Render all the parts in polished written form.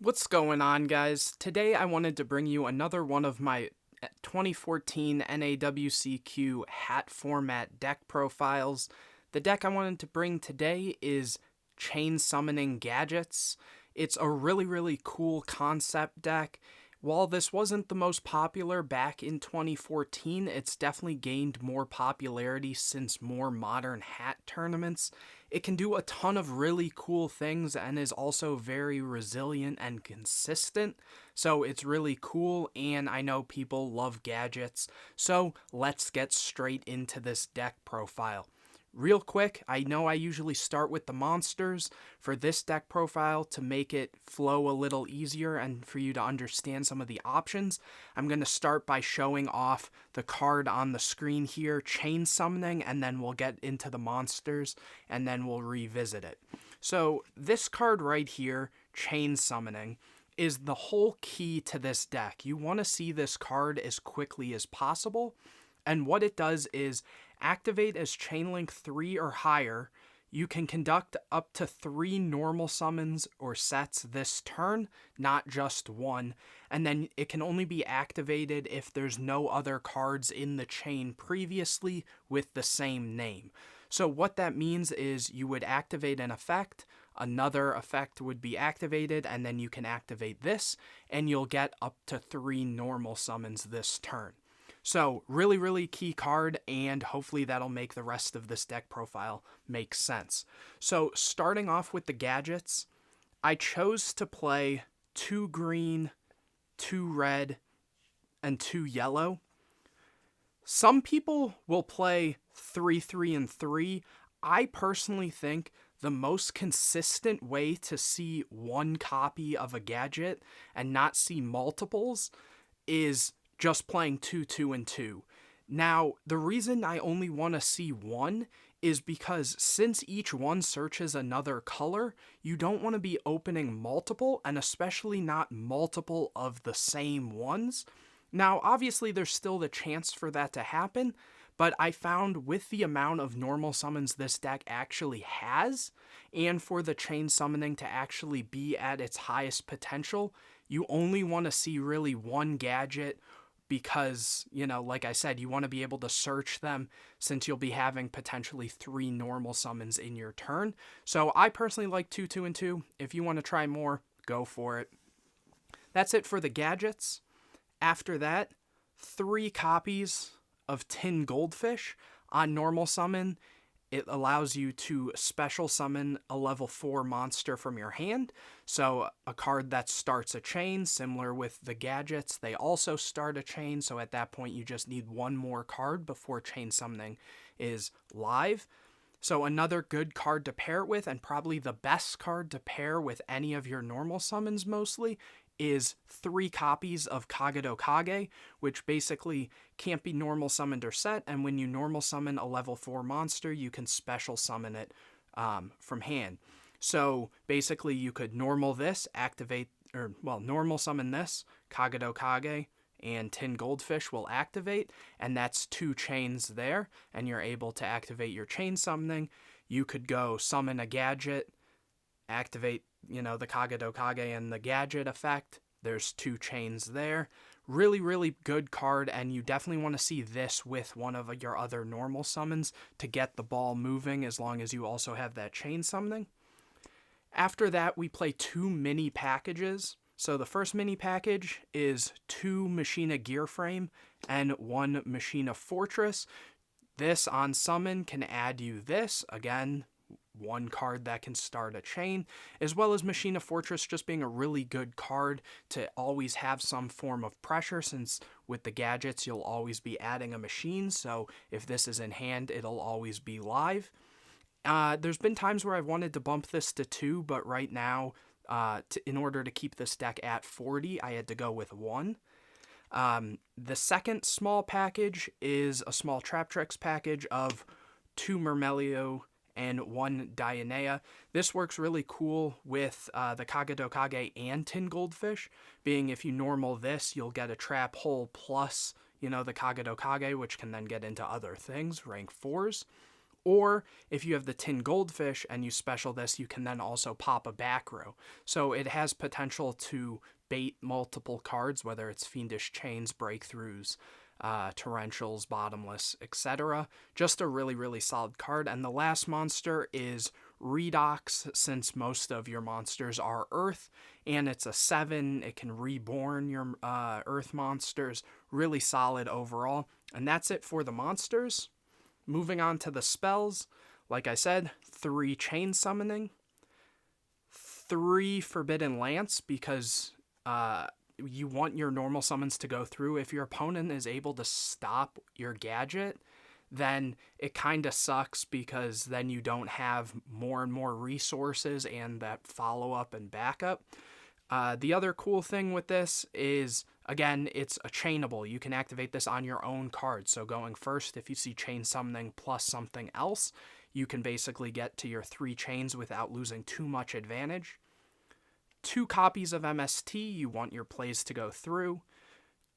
What's going on, guys? Today I wanted to bring you another one of my 2014 NAWCQ hat format deck profiles. The deck I wanted to bring today is Chain Summoning Gadgets. It's a really cool concept deck. While this wasn't the most popular back in 2014, it's definitely gained more popularity since more modern hat tournaments. It can do a ton of really cool things and is also very resilient and consistent. So it's really cool, and I know people love gadgets. So let's get straight into this deck profile. Real quick, I know I usually start with the monsters for this deck profile to make it flow a little easier and for you to understand some of the options. I'm going to start by showing off the card on the screen here, Chain Summoning, and then we'll get into the monsters and then we'll revisit it. So this card right here, Chain Summoning, is the whole key to this deck. You want to see this card as quickly as possible. And what it does is activate as Chainlink 3 or higher. You can conduct up to 3 normal summons or sets this turn, not just one. And then it can only be activated if there's no other cards in the chain previously with the same name. So what that means is you would activate an effect, another effect would be activated, and then you can activate this, and you'll get up to 3 normal summons this turn. So really key card, and hopefully that'll make the rest of this deck profile make sense. So starting off with the gadgets, I chose to play 2 green, 2 red, and 2 yellow. Some people will play 3, and 3. I personally think the most consistent way to see one copy of a gadget and not see multiples is just playing 2, and 2. Now, the reason I only want to see one is because since each one searches another color, you don't want to be opening multiple, and especially not multiple of the same ones. Now, obviously, there's still the chance for that to happen, but I found with the amount of normal summons this deck actually has, and for the chain summoning to actually be at its highest potential, you only want to see really one gadget because, like I said, you want to be able to search them since you'll be having potentially 3 normal summons in your turn. So I personally like 2, and 2. If you want to try more, go for it. That's it for the gadgets. After that, 3 copies of Tin Goldfish on normal summon. It allows you to special summon a level 4 monster from your hand. So a card that starts a chain, similar with the gadgets, they also start a chain. So at that point, you just need one more card before chain summoning is live. So another good card to pair it with, and probably the best card to pair with any of your normal summons mostly, is 3 copies of Kage, which basically can't be normal summoned or set, and when you normal summon a level 4 monster, you can special summon it from hand. So basically you could normal this, normal summon this, Kage, and Tin Goldfish will activate, and that's 2 chains there, and you're able to activate your chain summoning. You could go summon a gadget, activate the Kage and the Gadget effect. There's 2 chains there. Really good card, and you definitely want to see this with one of your other normal summons to get the ball moving, as long as you also have that chain summoning. After that, we play 2 mini packages. So the first mini package is 2 Machina Gear Frame and 1 Machina Fortress. This on summon can add you this, again, one card that can start a chain, as well as Machina Fortress just being a really good card to always have some form of pressure, since with the gadgets you'll always be adding a machine, so if this is in hand, it'll always be live. There's been times where I've wanted to bump this to 2, but right now, in order to keep this deck at 40, I had to go with 1. The second small package is a small Trap Tricks package of 2 Mermail and 1 Dionea. This works really cool with the Kage and Tin Goldfish, being if you normal this, you'll get a trap hole plus, the Kage, which can then get into other things, rank 4s. Or if you have the Tin Goldfish and you special this, you can then also pop a back row. So it has potential to bait multiple cards, whether it's Fiendish Chains, Breakthroughs, Torrentials, Bottomless, etc. Just a really, really solid card. And the last monster is Redox, since most of your monsters are Earth, and it's a 7. It can reborn your Earth monsters. Really solid overall. And that's it for the monsters. Moving on to the spells, like I said, 3 Chain Summoning, 3 Forbidden Lance, because you want your normal summons to go through. If your opponent is able to stop your Gadget, then it kind of sucks, because then you don't have more and more resources and that follow-up and backup. The other cool thing with this is, again, it's a chainable. You can activate this on your own card. So going first, if you see chain summoning plus something else, you can basically get to your 3 chains without losing too much advantage. 2 copies of MST, you want your plays to go through.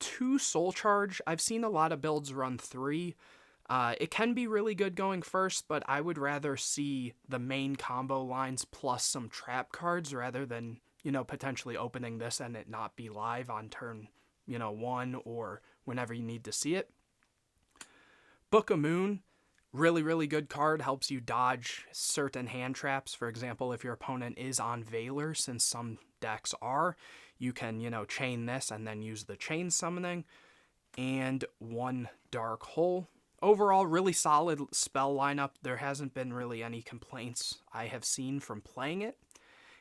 2 Soul Charge. I've seen a lot of builds run 3. It can be really good going first, but I would rather see the main combo lines plus some trap cards rather than, potentially opening this and it not be live on turn, 1 or whenever you need to see it. Book of Moon, really, really good card. Helps you dodge certain hand traps. For example, if your opponent is on Veiler, since some decks are, you can, chain this and then use the chain summoning. And 1 Dark Hole. Overall, really solid spell lineup. There hasn't been really any complaints I have seen from playing it.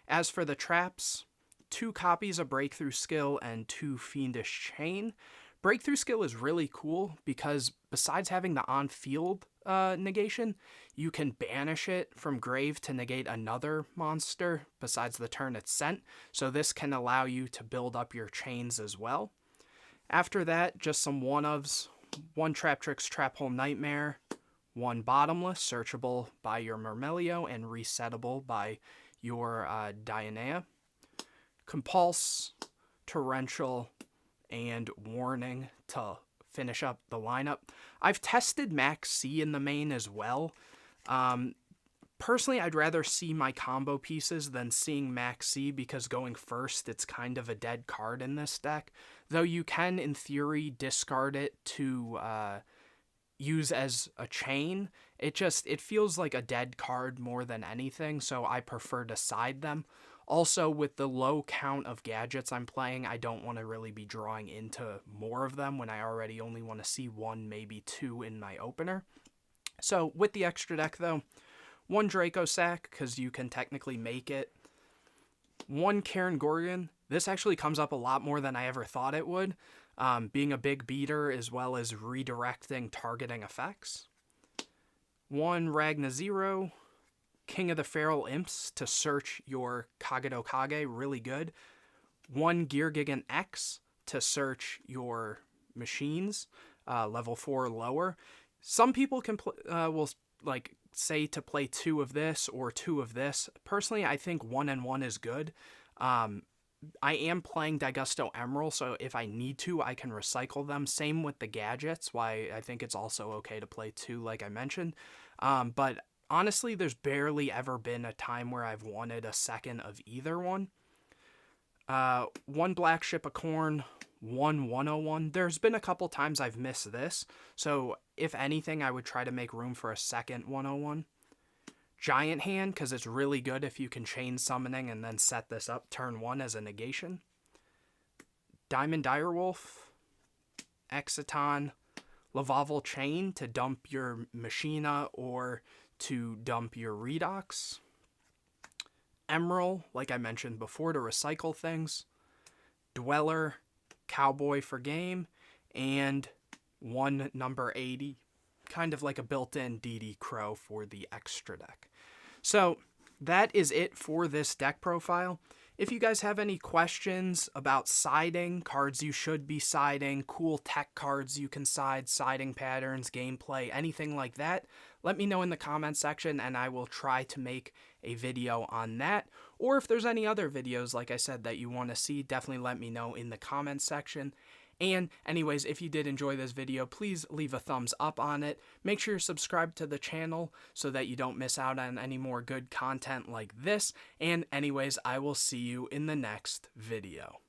As for the traps, 2 copies of Breakthrough Skill and 2 Fiendish Chain. Breakthrough Skill is really cool because besides having the on-field negation, you can banish it from grave to negate another monster besides the turn it's sent. So this can allow you to build up your chains as well. After that, just some one-ofs. 1 Traptrix Trap Hole Nightmare, 1 Bottomless, searchable by your Mermail and resettable by your Dianea. Compulse, Torrential, and Warning to finish up the lineup. I've tested Max C in the main as well. Personally, I'd rather see my combo pieces than seeing Max C, because going first, it's kind of a dead card in this deck. Though you can, in theory, discard it to use as a chain. It feels like a dead card more than anything, so I prefer to side them. Also, with the low count of gadgets I'm playing, I don't want to really be drawing into more of them when I already only want to see 1, maybe 2 in my opener. So, with the extra deck, though, 1 Draco Sack, because you can technically make it. 1 Karen Gorgon. This actually comes up a lot more than I ever thought it would, being a big beater as well as redirecting targeting effects. 1 Ragna Zero. King of the Feral Imps to search your Kagero Kage, really good. 1 Geargia X to search your machines, level 4 or lower. Some people can will say to play 2 of this or 2 of this. Personally, I think 1 and 1 is good. I am playing Daigusto Emerald, so if I need to, I can recycle them. Same with the gadgets, why I think it's also okay to play 2, like I mentioned. But honestly, there's barely ever been a time where I've wanted a second of either one. 1 Black Ship of Corn, 1 101. There's been a couple times I've missed this, so if anything, I would try to make room for a second 101. Giant Hand, because it's really good if you can chain summoning and then set this up turn 1 as a negation. Diamond Direwolf, Exciton, Lavaval Chain to dump your Machina or to dump your Redox. Emerald, like I mentioned before, to recycle things. Dweller, Cowboy for game, and 1 number 80, kind of like a built-in DD Crow for the extra deck. So that is it for this deck profile. If you guys have any questions about siding, cards you should be siding, cool tech cards you can side, siding patterns, gameplay, anything like that, let me know in the comment section and I will try to make a video on that. Or if there's any other videos, like I said, that you want to see, definitely let me know in the comment section. And anyways, if you did enjoy this video, please leave a thumbs up on it. Make sure you're subscribed to the channel so that you don't miss out on any more good content like this. And anyways, I will see you in the next video.